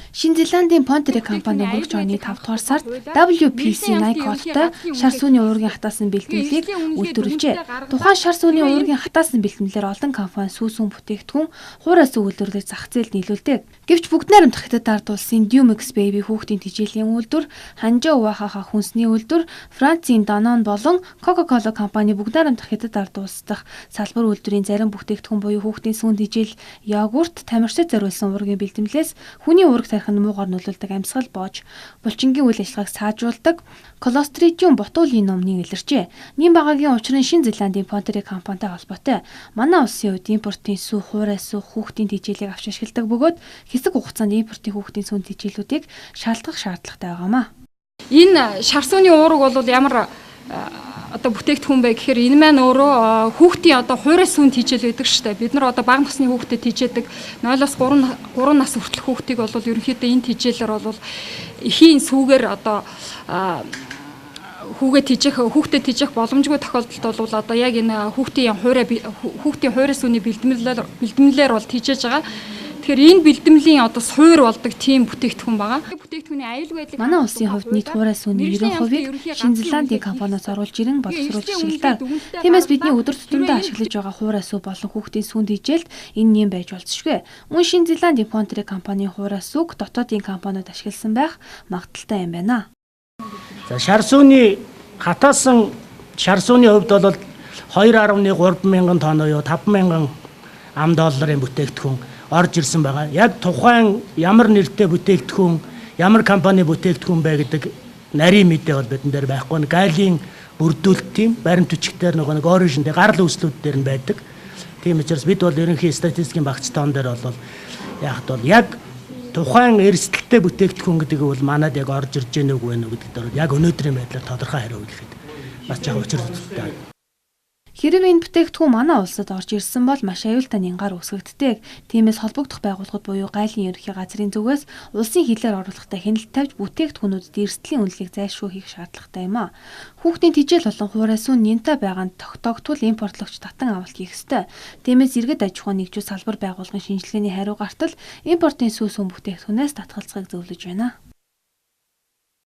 Шинэ Зеландын Pontere компани өнгөрч оны 5 дугаар сард WPC Nike-тай шар сүүний уургийн хатаасан бэлтгэлийг үйлдвэрлэжээ. Тухайн шар сүүний уургийн хатаасан бэлтгэлээр олон компани сүүсүүн бүтээгдэхүүн хуураас үйлдвэрлэж зах зээлд нийлүүлдэг. Гэвч бүгд найрамдах хятад ард улсын Dumex Baby хүүхдийн тэжээлийн үйлдвэр, Ханжоу Вахаха хүнсний үйлдвэр, Францын Danone болон Coca-Cola компани бүгд найрамдах хятад ард улс дахь салбар үйлдвэрийн зарим бүтээгдэхүүн буюу хүүхдийн сүүн тэжээл, йогурт, тамирчид зориулсан уургийн бэлтгэлээс хүний уург тарих нь муугаар нөлөөлдөг амьсгал боож, булчингийн үйл ажиллагааг сайжруулдаг Clostridium botulinum-ны илэрчээ. Нийгэм багагийн учир нь Шинэ Зеландын Pontere компанитай холбоотой. Манай улсын хувьд импортын сүү, хуурай сүү, хүүхдийн тэжээлийг авч ашигладаг бөгөөд хэсэг хугацаанд импортын хүүхдийн сүүн тэжээлүүдийг шалгах шаардлагатай байгаамаа. Энэ шар сүүний уург бол ямар одоо бүтээгдэхүүн бэ гэхээр энэ маань өөрөө хүүхдийн одоо хуурай сүүн тэжээл байдаг шүү дээ. Бид нар одоо бага насны хүүхдэд тэжээдэг 0-аас 3 нас хүртэлх хүүхдийг бол ерөнхийдөө энэ тэжээлэр бол эхийн сүүгээр одоо хүүхдэд тэжээх боломжгүй тохиолдолд бол одоо яг энэ хүүхдийн хуурай сүүний бэлтгэлээр бол тэжээж байгаа. Тэгэхээр энэ бэлтгэлийн одоо суур болдог тийм бүтээгдэхүүн байгаа. Бүтээгдэхүүний аюулгүй байдлыг манай улсын хувьд нийт хуурай сүүний 90% Шинэ Зеландын компаниуд оруулж ирэн боловсруулж ашигладаг. Тиймээс бидний өдөр тутамдаа ашиглаж байгаа хуурай сүү болон хүүхдийн сүүн тэжээлд энэ нэм байж болцшгүй. Мөн Шинэ Зеландын Pontere компанийн хуурай сүүг дотоодын компаниуд ашигласан байх магадaltaй юм байна. За шар сүүний хатаасан шар сүүний хувьд бол 2.3 мянган тонн буюу 5,000 ам долларын бүтээгдэхүүн орж ирсэн байгаа. Яг тухайн ямар нэртэй бүтээгдэхүүн, ямар компани бүтээгдэхүүн бэ гэдэг нарийн мэдээ бол бидэн дээр байхгүй. Галийн бүрдүүлэлт тийм баримт бичгээр нэг оригинтэй гарал үүслүүд дээр нь байдаг. Тийм учраас бид бол ерөнхий статистикийн багц тоон дээр бол яг тухайн эрсдэлтэй бүтээгдэхүүн гэдэг нь бол манад яг орж ирж гэнэ үгүй нэ гэдэг дээр яг өнөөдрийн байдлаар тодорхой хариу өгөхөд бас яг учиртай. Хэрэв энэ бүтээгдэхүүн манай улсад орж ирсэн бол маш аюултай нянгаар үүсгэгддэг. Тиймээс холбогдох байгууллагууд буюу гайлын ерөнхий газрын зүгээс улсын хилээр оруулахдаа хяналт тавьж бүтээгдэхүүнүүдэд эрсдлийн үнэлгээг зайлшгүй хийх шаардлагатай юм а. Хүүхдийн тэжээл болон хуурай сүүн нянтай байгаа нь тогтоогдвол импортлогч татан авалт хийх ёстой. Тиймээс иргэд аж ахуйн нэгжүүд салбар байгууллагын шинжилгээний хариу гартал импортын сүү сүм бүтээгдэхүүнээс татгалзахыг зөвлөж байна.